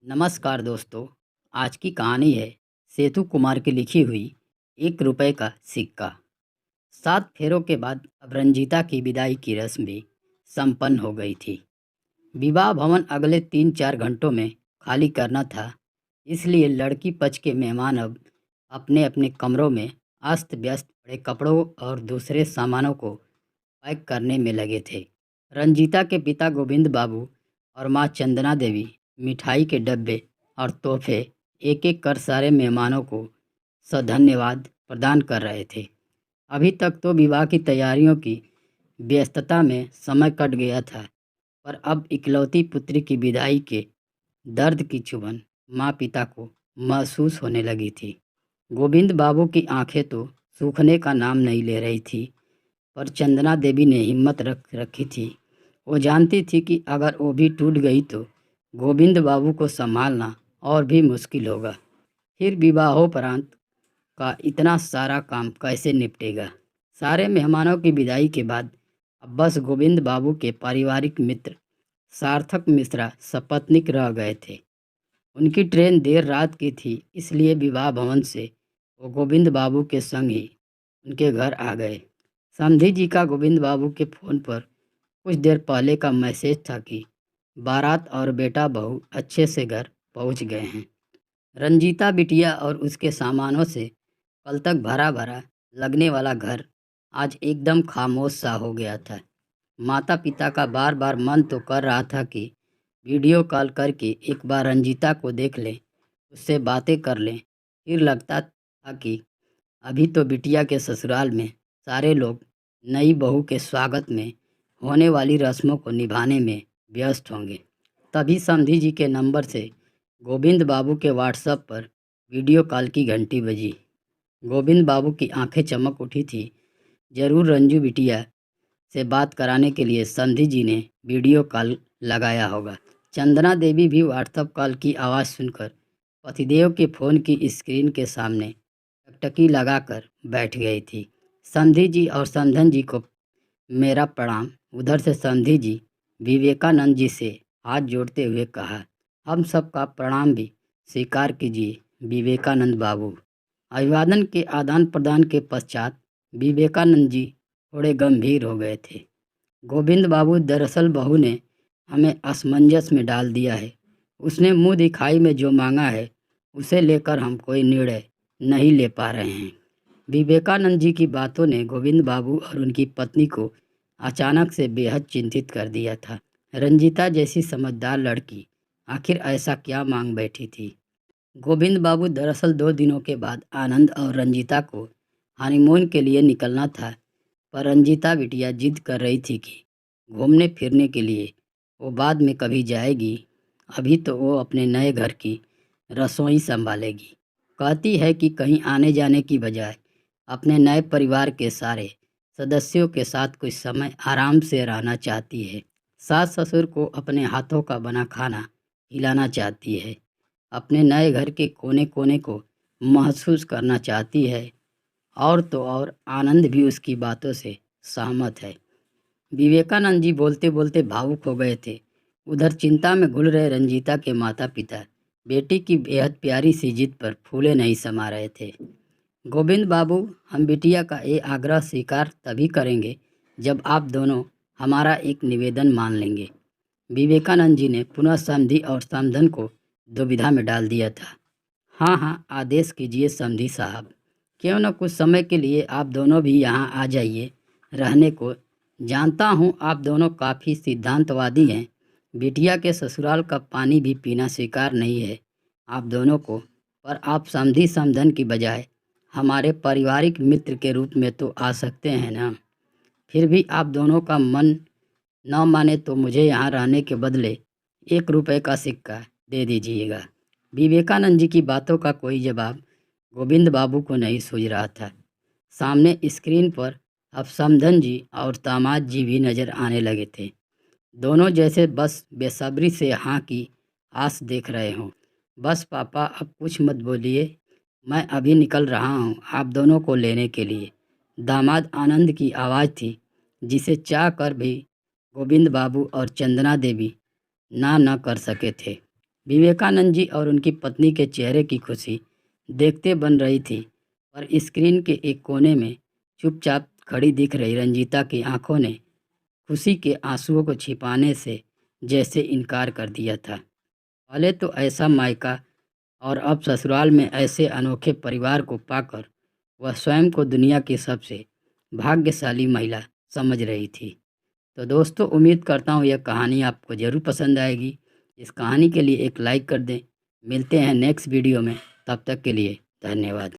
नमस्कार दोस्तों। आज की कहानी है सेतु कुमार की लिखी हुई 1 रुपए का सिक्का। 7 फेरों के बाद अब रंजीता की विदाई की रस्म भी संपन्न हो गई थी। विवाह भवन अगले 3-4 घंटों में खाली करना था, इसलिए लड़की पक्ष के मेहमान अब अपने अपने कमरों में अस्त व्यस्त पड़े कपड़ों और दूसरे सामानों को पैक करने में लगे थे। रंजीता के पिता गोविंद बाबू और माँ चंदना देवी मिठाई के डब्बे और तोहफे एक एक कर सारे मेहमानों को सधन्यवाद प्रदान कर रहे थे। अभी तक तो विवाह की तैयारियों की व्यस्तता में समय कट गया था, पर अब इकलौती पुत्री की विदाई के दर्द की चुभन माँ पिता को महसूस होने लगी थी। गोविंद बाबू की आंखें तो सूखने का नाम नहीं ले रही थी, पर चंदना देवी ने हिम्मत रख रखी थी। वो जानती थी कि अगर वो भी टूट गई तो गोविंद बाबू को संभालना और भी मुश्किल होगा। फिर विवाहोपरांत का इतना सारा काम कैसे निपटेगा। सारे मेहमानों की विदाई के बाद अब बस गोविंद बाबू के पारिवारिक मित्र सार्थक मिश्रा सपत्नीक रह गए थे। उनकी ट्रेन देर रात की थी, इसलिए विवाह भवन से वो गोविंद बाबू के संग ही उनके घर आ गए। समधी जी का गोविंद बाबू के फ़ोन पर कुछ देर पहले का मैसेज था कि बारात और बेटा बहू अच्छे से घर पहुंच गए हैं। रंजीता बिटिया और उसके सामानों से कल तक भरा भरा लगने वाला घर आज एकदम खामोश सा हो गया था। माता पिता का बार बार मन तो कर रहा था कि वीडियो कॉल करके एक बार रंजीता को देख लें, उससे बातें कर लें। फिर लगता था कि अभी तो बिटिया के ससुराल में सारे लोग नई बहू के स्वागत में होने वाली रस्मों को निभाने में व्यस्त होंगे। तभी समधी जी के नंबर से गोविंद बाबू के व्हाट्सएप पर वीडियो कॉल की घंटी बजी। गोविंद बाबू की आंखें चमक उठी थी। जरूर रंजू बिटिया से बात कराने के लिए समधी जी ने वीडियो कॉल लगाया होगा। चंदना देवी भी व्हाट्सएप कॉल की आवाज़ सुनकर पतिदेव के फ़ोन की स्क्रीन के सामने टकटकी लगाकर बैठ गई थी। समधी जी और समधन जी को मेरा प्रणाम। उधर से समधी जी विवेकानंद जी से हाथ जोड़ते हुए कहा, हम सबका प्रणाम भी स्वीकार कीजिए विवेकानंद बाबू। अभिवादन के आदान प्रदान के पश्चात विवेकानंद जी थोड़े गंभीर हो गए थे। गोविंद बाबू, दरअसल बहू ने हमें असमंजस में डाल दिया है। उसने मुंह दिखाई में जो मांगा है उसे लेकर हम कोई निर्णय नहीं ले पा रहे हैं। विवेकानंद जी की बातों ने गोविंद बाबू और उनकी पत्नी को अचानक से बेहद चिंतित कर दिया था। रंजीता जैसी समझदार लड़की आखिर ऐसा क्या मांग बैठी थी। गोविंद बाबू, दरअसल 2 दिनों के बाद आनंद और रंजीता को हनीमून के लिए निकलना था, पर रंजीता बिटिया जिद कर रही थी कि घूमने फिरने के लिए वो बाद में कभी जाएगी। अभी तो वो अपने नए घर की रसोई संभालेगी। कहती है कि कहीं आने जाने की बजाय अपने नए परिवार के सारे सदस्यों के साथ कुछ समय आराम से रहना चाहती है। सास ससुर को अपने हाथों का बना खाना खिलाना चाहती है। अपने नए घर के कोने कोने को महसूस करना चाहती है। और तो और आनंद भी उसकी बातों से सहमत है। विवेकानंद जी बोलते बोलते भावुक हो गए थे। उधर चिंता में घुल रहे रंजीता के माता पिता बेटी की बेहद प्यारी सी जिद पर फूले नहीं समा रहे थे। गोविंद बाबू, हम बिटिया का ये आग्रह स्वीकार तभी करेंगे जब आप दोनों हमारा एक निवेदन मान लेंगे। विवेकानंद जी ने पुनः समधी और समधन को दुविधा में डाल दिया था। हाँ हाँ, आदेश कीजिए समधी साहब। क्यों न कुछ समय के लिए आप दोनों भी यहाँ आ जाइए रहने को। जानता हूँ आप दोनों काफ़ी सिद्धांतवादी हैं। बिटिया के ससुराल का पानी भी पीना स्वीकार नहीं है आप दोनों को, पर आप समधी समधन की बजाय हमारे पारिवारिक मित्र के रूप में तो आ सकते हैं ना। फिर भी आप दोनों का मन न माने तो मुझे यहाँ रहने के बदले 1 रुपए का सिक्का दे दीजिएगा। विवेकानंद जी की बातों का कोई जवाब गोविंद बाबू को नहीं सूझ रहा था। सामने स्क्रीन पर अब समधन जी और दामाद जी भी नजर आने लगे थे। दोनों जैसे बस बेसब्री से हाँ की आस देख रहे हों। बस पापा, अब कुछ मत बोलिए, मैं अभी निकल रहा हूँ आप दोनों को लेने के लिए। दामाद आनंद की आवाज़ थी, जिसे चाह कर भी गोविंद बाबू और चंदना देवी ना न कर सके थे। विवेकानंद जी और उनकी पत्नी के चेहरे की खुशी देखते बन रही थी, पर स्क्रीन के एक कोने में चुपचाप खड़ी दिख रही रंजीता की आंखों ने खुशी के आंसुओं को छिपाने से जैसे इनकार कर दिया था। पहले तो ऐसा मायका और अब ससुराल में ऐसे अनोखे परिवार को पाकर वह स्वयं को दुनिया की सबसे भाग्यशाली महिला समझ रही थी। तो दोस्तों, उम्मीद करता हूँ यह कहानी आपको ज़रूर पसंद आएगी। इस कहानी के लिए एक लाइक कर दें। मिलते हैं नेक्स्ट वीडियो में, तब तक के लिए धन्यवाद।